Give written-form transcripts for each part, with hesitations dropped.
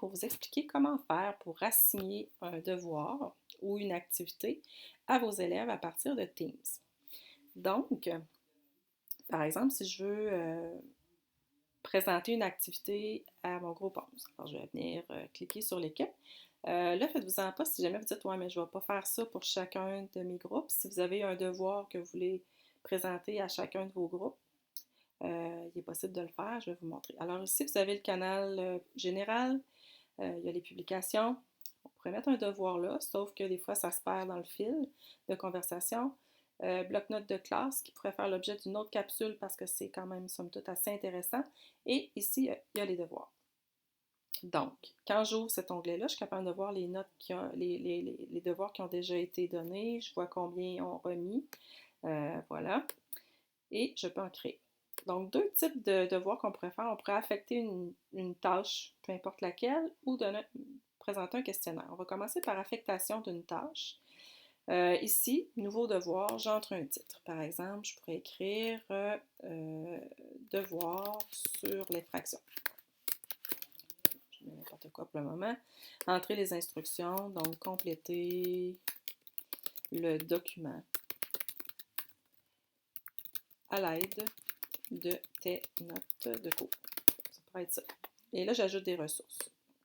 pour vous expliquer comment faire pour assigner un devoir ou une activité à vos élèves à partir de Teams. Donc, par exemple, si je veux présenter une activité à mon groupe 11, alors je vais venir cliquer sur l'équipe. Là, faites-vous-en pas si jamais vous dites « Ouais, mais je ne vais pas faire ça pour chacun de mes groupes ». Si vous avez un devoir que vous voulez présenter à chacun de vos groupes, il est possible de le faire, je vais vous montrer. Alors ici, vous avez le canal général, il y a les publications. On pourrait mettre un devoir là, sauf que des fois, ça se perd dans le fil de conversation. Bloc-notes de classe qui pourrait faire l'objet d'une autre capsule parce que c'est quand même, somme toute, assez intéressant. Et ici, il y a les devoirs. Donc, quand j'ouvre cet onglet-là, je suis capable de voir les notes les devoirs qui ont déjà été donnés. Je vois combien ont remis. Voilà. Et je peux en créer. Donc, deux types de devoirs qu'on pourrait faire. On pourrait affecter une tâche, peu importe laquelle, ou présenter un questionnaire. On va commencer par affectation d'une tâche. Ici, nouveau devoir, j'entre un titre. Par exemple, je pourrais écrire devoir sur les fractions. Je mets n'importe quoi pour le moment. Entrer les instructions, donc compléter le document à l'aide de tes notes de cours. Ça pourrait être ça. Et là, j'ajoute des ressources.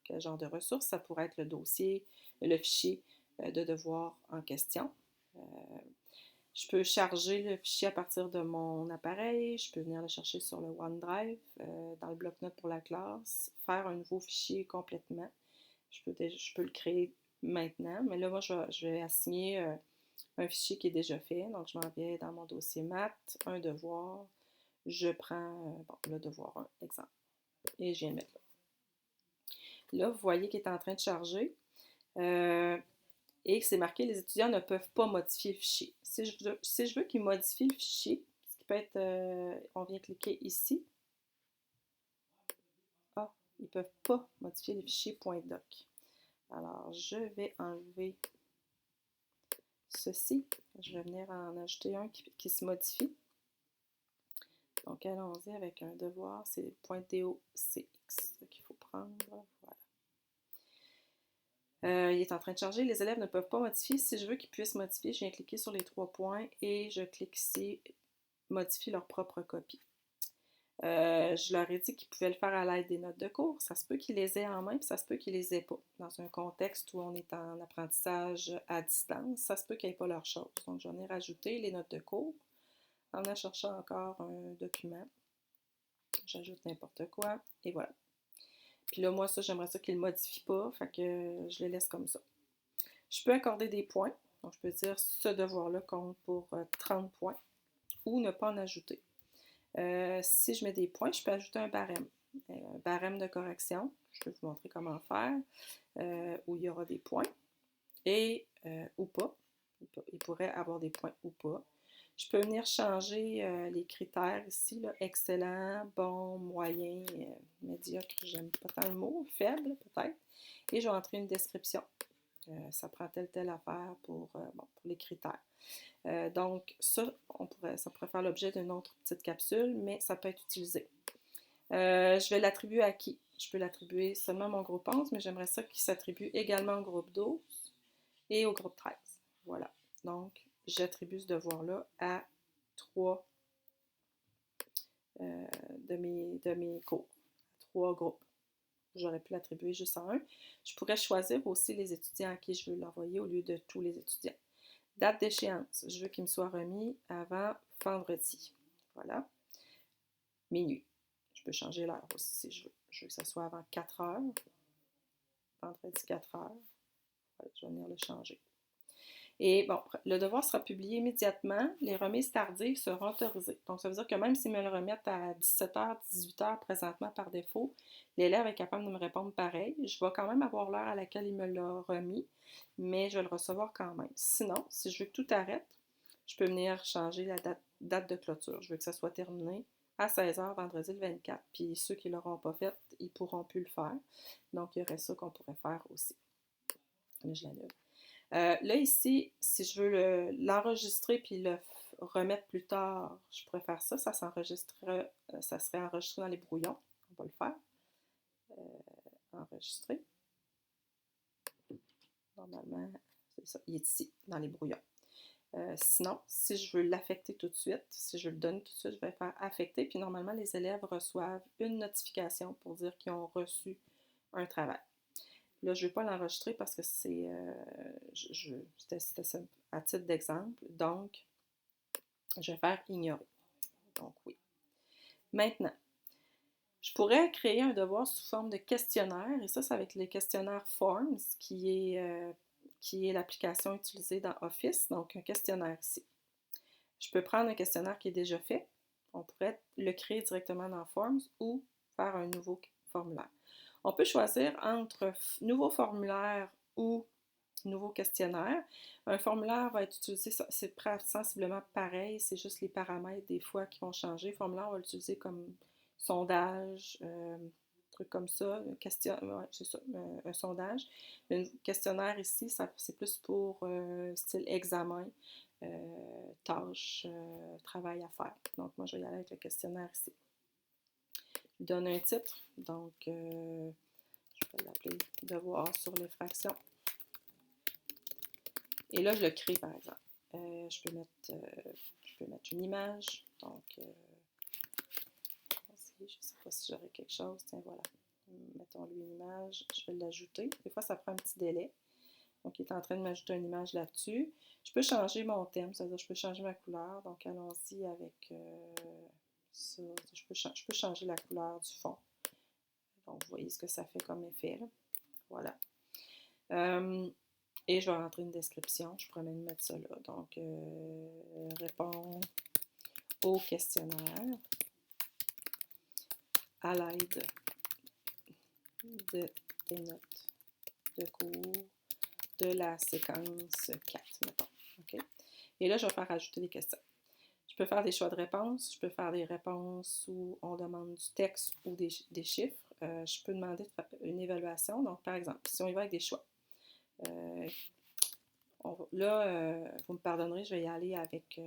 Quel genre de ressources? Ça pourrait être le dossier, le fichier de devoir en question. Je peux charger le fichier à partir de mon appareil. Je peux venir le chercher sur le OneDrive, dans le bloc-notes pour la classe, faire un nouveau fichier complètement. Je peux le créer maintenant, mais là, moi, je vais assigner un fichier qui est déjà fait. Donc, je m'en viens dans mon dossier maths, un devoir. Je prends le devoir 1, exemple, et je viens le mettre là. Là, vous voyez qu'il est en train de charger et que c'est marqué « Les étudiants ne peuvent pas modifier le fichier ». Si je veux qu'il modifie le fichier, ce qui peut être, on vient cliquer ici. Ah, ils ne peuvent pas modifier le fichier .doc. Alors, je vais enlever ceci. Je vais venir en ajouter un qui se modifie. Donc, allons-y avec un devoir, c'est .docx qu'il faut prendre. Voilà. Il est en train de charger. Les élèves ne peuvent pas modifier. Si je veux qu'ils puissent modifier, je viens cliquer sur les 3 points et je clique ici « Modifier leur propre copie ». Je leur ai dit qu'ils pouvaient le faire à l'aide des notes de cours. Ça se peut qu'ils les aient en main, puis ça se peut qu'ils les aient pas. Dans un contexte où on est en apprentissage à distance, ça se peut qu'ils n'aient pas leur chose. Donc, j'en ai rajouté les notes de cours en cherchant encore un document. J'ajoute n'importe quoi, et voilà. Puis là, moi, ça, j'aimerais ça qu'ils ne le modifient pas, fait que je les laisse comme ça. Je peux accorder des points. Donc, je peux dire ce devoir-là compte pour 30 points ou ne pas en ajouter. Si je mets des points, je peux ajouter un barème. Un barème de correction, je peux vous montrer comment faire, où il y aura des points et ou pas. Il pourrait avoir des points ou pas. Je peux venir changer les critères ici, là, excellent, bon, moyen, médiocre, j'aime pas tant le mot, faible peut-être. Et je vais entrer une description. Ça prend telle affaire pour les critères. Donc, ça pourrait faire l'objet d'une autre petite capsule, mais ça peut être utilisé. Je vais l'attribuer à qui? Je peux l'attribuer seulement à mon groupe 11, mais j'aimerais ça qu'il s'attribue également au groupe 12 et au groupe 13. Voilà. Donc, j'attribue ce devoir-là à 3 de mes cours, 3 groupes. J'aurais pu l'attribuer juste à un. Je pourrais choisir aussi les étudiants à qui je veux l'envoyer au lieu de tous les étudiants. Date d'échéance, je veux qu'il me soit remis avant vendredi. Voilà. Minuit. Je peux changer l'heure aussi si je veux. Je veux que ça soit avant 4 heures. Vendredi 4 heures. Voilà, je vais venir le changer. Et bon, le devoir sera publié immédiatement. Les remises tardives seront autorisées. Donc, ça veut dire que même s'ils me le remettent à 17h, 18h présentement par défaut, l'élève est capable de me répondre pareil. Je vais quand même avoir l'heure à laquelle il me l'a remis, mais je vais le recevoir quand même. Sinon, si je veux que tout arrête, je peux venir changer la date de clôture. Je veux que ça soit terminé à 16h vendredi le 24. Puis ceux qui ne l'auront pas fait, ils ne pourront plus le faire. Donc, il y aurait ça qu'on pourrait faire aussi. Mais je l'annule. Là, ici, si je veux l'enregistrer puis le remettre plus tard, je pourrais faire ça. Ça serait enregistré dans les brouillons. On va le faire. Enregistrer. Normalement, c'est ça, il est ici, dans les brouillons. Sinon, si je veux l'affecter tout de suite, si je veux le donner tout de suite, je vais faire affecter, puis normalement, les élèves reçoivent une notification pour dire qu'ils ont reçu un travail. Là, je ne vais pas l'enregistrer parce que c'était à titre d'exemple, donc je vais faire ignorer. Donc oui. Maintenant, je pourrais créer un devoir sous forme de questionnaire, et ça, c'est avec les questionnaires Forms, qui est l'application utilisée dans Office, donc un questionnaire ici. Je peux prendre un questionnaire qui est déjà fait, on pourrait le créer directement dans Forms ou faire un nouveau formulaire. On peut choisir entre nouveau formulaire ou nouveau questionnaire. Un formulaire va être utilisé, c'est sensiblement pareil, c'est juste les paramètres des fois qui vont changer. Le formulaire, on va l'utiliser comme sondage, truc comme ça, ouais, c'est ça, un sondage. Le questionnaire ici, c'est plus pour style examen, tâche, travail à faire. Donc moi, je vais y aller avec le questionnaire ici. Je donne un titre, donc je vais l'appeler devoir sur les fractions. Et là, je le crée, par exemple. Je peux mettre une image. Donc, je ne sais pas si j'aurai quelque chose. Tiens, voilà. Mettons-lui une image. Je vais l'ajouter. Des fois, ça prend un petit délai. Donc, il est en train de m'ajouter une image là-dessus. Je peux changer mon thème, c'est-à-dire je peux changer ma couleur. Donc, allons-y avec ça. Je peux changer la couleur du fond. Donc, vous voyez ce que ça fait comme effet, là. Voilà. Et je vais rentrer une description. Je pourrais même mettre ça là. Donc, répond au questionnaire à l'aide de tes notes de cours de la séquence 4, mettons. OK? Et là, je vais faire ajouter des questions. Je peux faire des choix de réponses. Je peux faire des réponses où on demande du texte ou des chiffres. Je peux demander de faire une évaluation. Donc, par exemple, si on y va avec des choix. Là, vous me pardonnerez, je vais y aller avec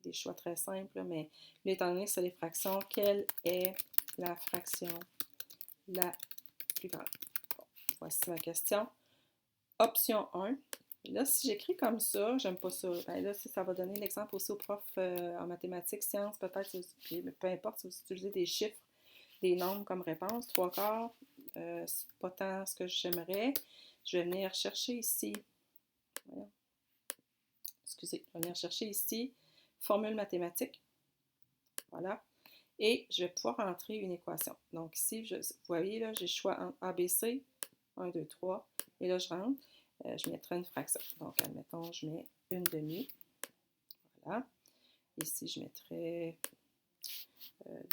des choix très simples, mais là, étant donné que c'est les fractions, quelle est la fraction la plus grande? Bon, voici ma question. Option 1. Là, si j'écris comme ça, j'aime pas ça. Ben là, ça va donner l'exemple aussi aux profs en mathématiques, sciences, peut-être, peu importe si vous utilisez des chiffres, des nombres comme réponse. 3/4, c'est pas tant ce que j'aimerais. Je vais venir chercher ici. Excusez, je vais venir chercher ici formule mathématique. Voilà. Et je vais pouvoir entrer une équation. Donc ici, vous voyez, là, j'ai le choix entre ABC, 1, 2, 3. Et là, je rentre. Je mettrai une fraction. Donc, admettons, je mets une demi. Voilà. Ici, je mettrai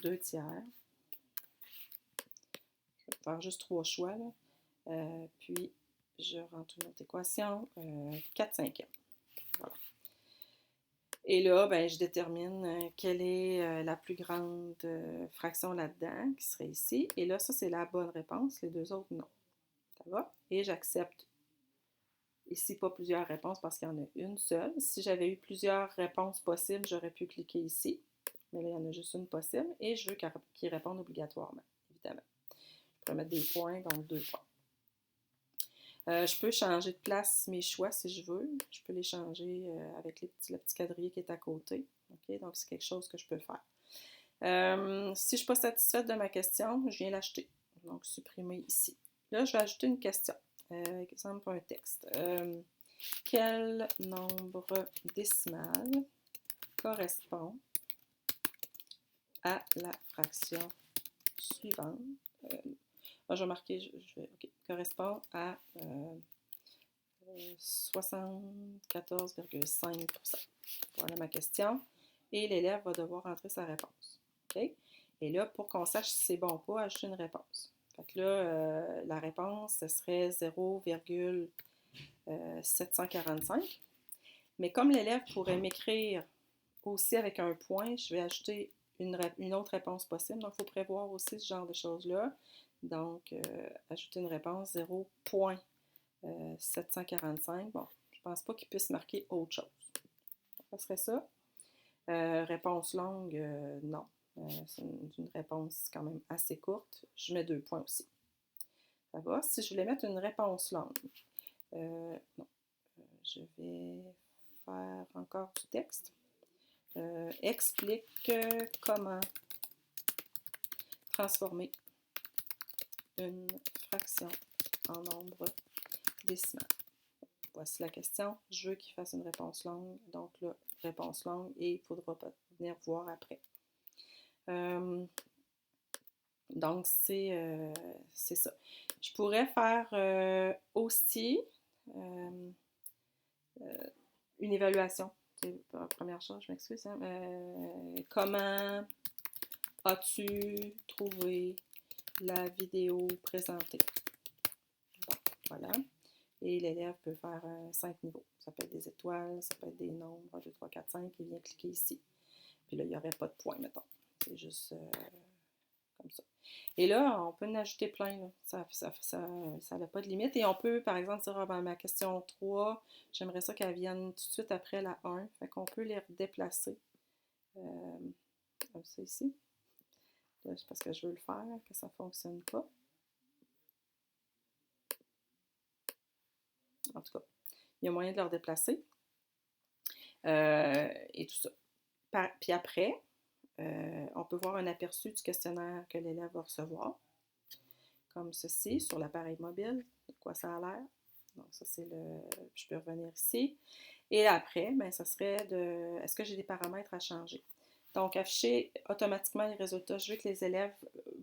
2 tiers. Je vais faire juste 3 choix, là. Puis, je rentre une autre équation. 4 cinquièmes. Voilà. Et là, ben, je détermine quelle est la plus grande fraction là-dedans, qui serait ici. Et là, ça, c'est la bonne réponse. Les deux autres, non. Ça va? Et j'accepte ici pas plusieurs réponses parce qu'il y en a une seule. Si j'avais eu plusieurs réponses possibles, j'aurais pu cliquer ici. Mais là, il y en a juste une possible. Et je veux qu'il réponde obligatoirement, évidemment. Je pourrais mettre des points, donc 2 points. Je peux changer de place mes choix si je veux. Je peux les changer avec le petit quadrillé qui est à côté. Okay? Donc, c'est quelque chose que je peux faire. Si je ne suis pas satisfaite de ma question, je viens l'acheter. Donc, supprimer ici. Là, je vais ajouter une question. Exemple, un texte. Quel nombre décimal correspond à la fraction suivante? Je vais marquer, correspond à 74,5%. Voilà ma question. Et l'élève va devoir entrer sa réponse. Okay? Et là, pour qu'on sache si c'est bon ou pas, ajouter une réponse. Fait que là, la réponse, ce serait 0,745. Mais comme l'élève pourrait m'écrire aussi avec un point, je vais ajouter une autre réponse possible. Donc, il faut prévoir aussi ce genre de choses-là. Donc, ajouter une réponse 0,745. Bon, je ne pense pas qu'il puisse marquer autre chose. Ça serait ça. Réponse longue, non. C'est une réponse quand même assez courte. Je mets 2 points aussi. Ça va. Si je voulais mettre une réponse longue, Non, je vais faire encore du texte. Explique comment transformer une fraction en nombre décimal. Voici la question. Je veux qu'il fasse une réponse longue. Donc là, réponse longue et il faudra venir voir après. Donc, c'est ça. Je pourrais faire aussi une évaluation. C'est la première chose, je m'excuse. Hein. Comment as-tu trouvé la vidéo présentée? Bon, voilà. Et l'élève peut faire 5 niveaux. Ça peut être des étoiles, ça peut être des nombres, 1, 2, 3, 4, 5. Il vient cliquer ici. Puis là, il n'y aurait pas de point, mettons. C'est juste comme ça. Et là, on peut en ajouter plein. Là. Ça n'a pas de limite. Et on peut, par exemple, dire, ah, ben, ma question 3, j'aimerais ça qu'elle vienne tout de suite après la 1. Fait qu'on peut les déplacer. Comme ça ici. Là, c'est parce que je veux le faire, que ça ne fonctionne pas. En tout cas, il y a moyen de leur déplacer. Et tout ça. Puis après, on peut voir un aperçu du questionnaire que l'élève va recevoir, comme ceci, sur l'appareil mobile, de quoi ça a l'air. Donc ça, c'est le... Je peux revenir ici. Et après, ben, ça serait de... Est-ce que j'ai des paramètres à changer? Donc, afficher automatiquement les résultats. Je veux que les élèves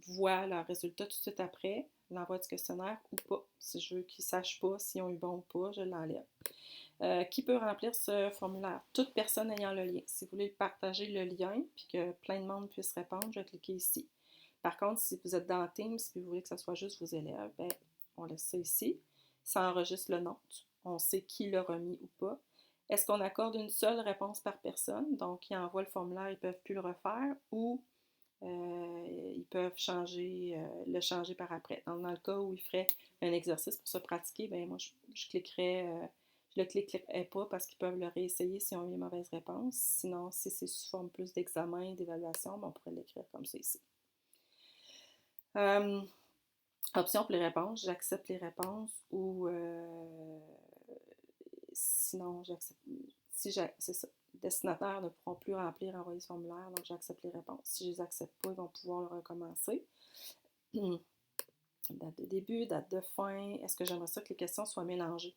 voient leurs résultats tout de suite après l'envoi du questionnaire ou pas. Si je veux qu'ils ne sachent pas s'ils ont eu bon ou pas, je l'enlève. Qui peut remplir ce formulaire? Toute personne ayant le lien. Si vous voulez partager le lien puis que plein de monde puisse répondre, je vais cliquer ici. Par contre, si vous êtes dans Teams et vous voulez que ce soit juste vos élèves, ben, on laisse ça ici. Ça enregistre le nom. On sait qui l'a remis ou pas. Est-ce qu'on accorde une seule réponse par personne? Donc, ils envoient le formulaire, ils ne peuvent plus le refaire ou ils peuvent le changer par après. Donc, dans le cas où ils feraient un exercice pour se pratiquer, ben moi, je cliquerais, je le cliquerais pas parce qu'ils peuvent le réessayer s'ils ont eu une mauvaise réponse. Sinon, si c'est sous forme plus d'examen, d'évaluation, ben, on pourrait l'écrire comme ça ici. Option pour les réponses, j'accepte les réponses ou sinon, j'accepte. C'est ça. Les destinataires ne pourront plus remplir et envoyer ce formulaire, donc j'accepte les réponses. Si je ne les accepte pas, ils vont pouvoir le recommencer. Date de début, date de fin. Est-ce que j'aimerais ça que les questions soient mélangées?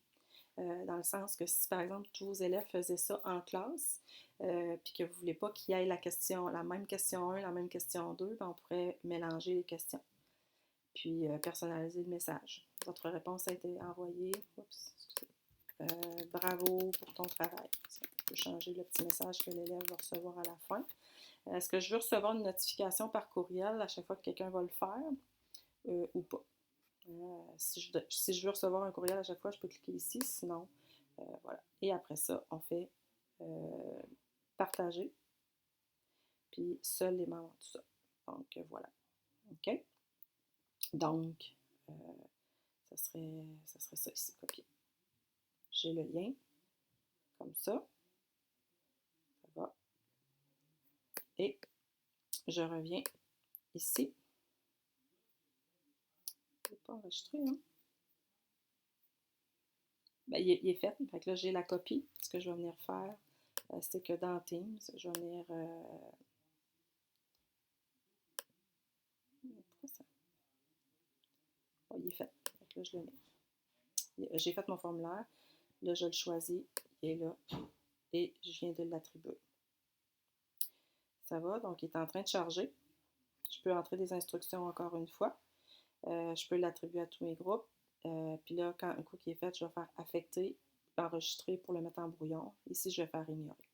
Dans le sens que si, par exemple, tous vos élèves faisaient ça en classe, puis que vous ne voulez pas qu'il y ait la même question 1, la même question 2, ben on pourrait mélanger les questions. Puis personnaliser le message. Votre réponse a été envoyée. Oups, bravo pour ton travail. Ça, je peux changer le petit message que l'élève va recevoir à la fin. Est-ce que je veux recevoir une notification par courriel à chaque fois que quelqu'un va le faire ou pas? Si je veux recevoir un courriel à chaque fois, je peux cliquer ici. Sinon, voilà. Et après ça, on fait partager. Puis seuls les membres, tout ça. Donc, voilà. OK? Donc, ça serait ça ici, copier. J'ai le lien, comme ça. Ça va. Et je reviens ici. Je ne l'ai pas enregistré, hein? Ben, il est fait. Fait que là, j'ai la copie. Ce que je vais venir faire, c'est que dans Teams, je vais venir... pourquoi ça? Oh, il est fait. Fait que là, je le mets. J'ai fait mon formulaire. Là, je le choisis. Il est là. Et je viens de l'attribuer. Ça va. Donc, il est en train de charger. Je peux entrer des instructions encore une fois. Je peux l'attribuer à tous mes groupes. Puis là, quand un coup qui est fait, je vais faire affecter, enregistrer pour le mettre en brouillon. Ici, je vais faire ignorer.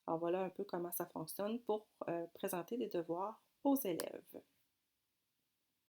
Alors voilà un peu comment ça fonctionne pour présenter des devoirs aux élèves.